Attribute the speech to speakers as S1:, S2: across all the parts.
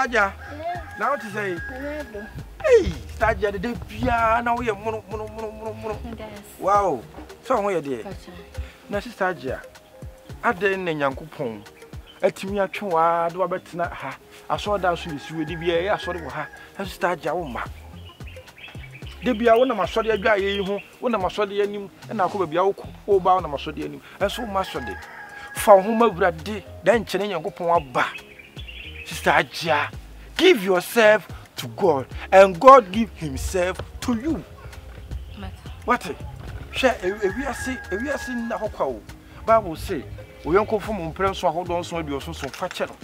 S1: Stadia. Now what to say? Hey, Stadia, the day now we are mono. Wow, so where dear? Na Stadia. Ade ne Nyankopon. Atimi atwa do abetina ha. Aso da so bisi di bia ya so de ha. Stadia wo ma. De bia wo na masode adwa ye hu, wo na masode anim, na akọ bia wo ba wo na masode anim. Enso masode. Fa ho mawurade, dan chene Nyankopon aba. Sister Ajia, give yourself to God and God give himself to you. What? Share ewiase na hokwa wo. Bible say, we yonko fo mo mpre so ahodon so bi oso so fa che no.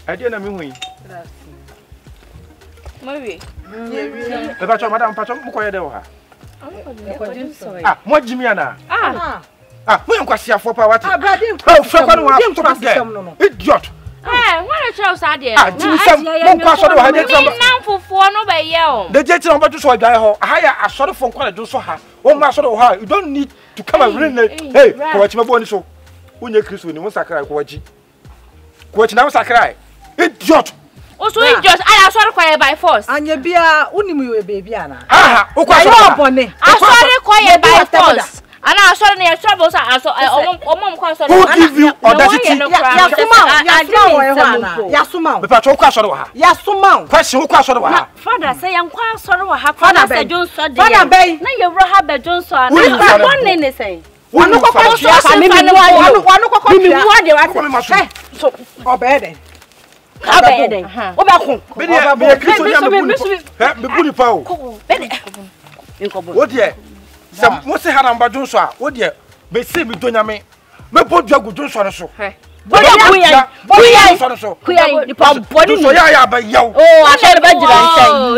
S1: Ade na me hu yi. Mawi. E ba cho madam pa cho mo koye de wo ha. Ah, mo jimi ana. Mo yonko asiafo pa wate. Oh, frekwa no wa. Idiot.
S2: What a child sad there.
S1: Mo kwa so de wo ha de tram.
S2: Nan fufuo no be ye o.
S1: The jet on to so dai ho. Ahaya asore fo kwa do so ha. O ma so de ho. You don't need to come and ring. Hey, ko wachi mabo ni so. Unye Kristo ni mo sakrai ko wachi. Ko wachi na mo sakrai. Idiot.
S2: Also idiot. I asore kwa by force.
S3: Anya bia unimu you baby ana.
S1: Aha, o kwa so.
S2: Asore kwa by force. Ana asore na trouble so omom kwa asore.
S1: Who give you audacity?
S3: Yasuma.
S1: Me pa cho kwa asore wa ha.
S3: Yasuma.
S1: Question kwa asore wa ha.
S2: Father say yan kwa asore wa ha. Father Johnson dey.
S3: Father bay.
S2: Na ye wura ha be Johnson. Na one ne say.
S3: Wanu ko kwa so me wanu ko kwa. Me mu ade wa. So obede. Obede. Obekun.
S1: Me Kristo ya me buni pa o. What there? Some mo se haramba Johnson a wo de be se mi donyame me bodua gu Johnson so boya so
S2: kuya ni pamboni
S1: so ya ba yaw
S2: asore ba jira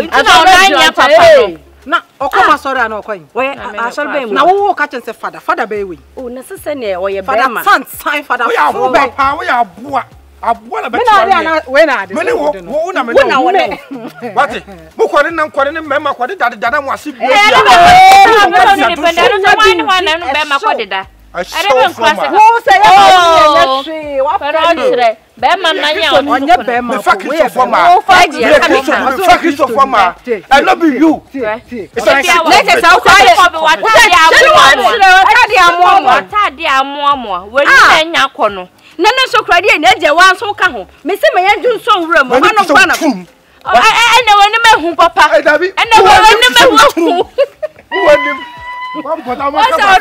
S2: ntai asore na papa
S3: na okoma sori ana okoyi we asore be mu na wo ka chen se father be we
S2: na sese ne oye bema
S3: father father
S1: we ya boa Abua na
S3: betu na we na ade
S1: mene wo na mene wo wate mo kware na kware ne mema kwade dada mo ase bia
S2: bia no dependent no wani wana no bema kwade da ere ben kwase
S3: wo se ya hwe wa
S2: fere bema na nya
S3: onye bema
S1: me fa Christopher ma I love you
S2: it's let us out watade amoamo we ni nya kono nana so krade e na je wan so ka ho me se me yanju so wura mo ma no gba na ene woni me hu papa ene woni me hu
S1: woni wan pota mo ka
S2: ba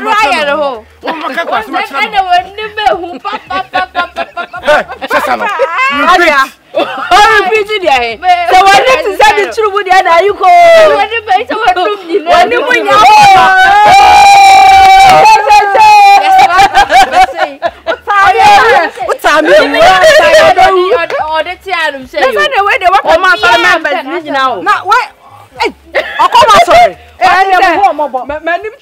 S2: ro ho
S1: mo ka kwa so
S2: ene woni me hu papa
S1: sasa no
S2: repeat there so woni to say the truth there na you ko woni be so woni mu nya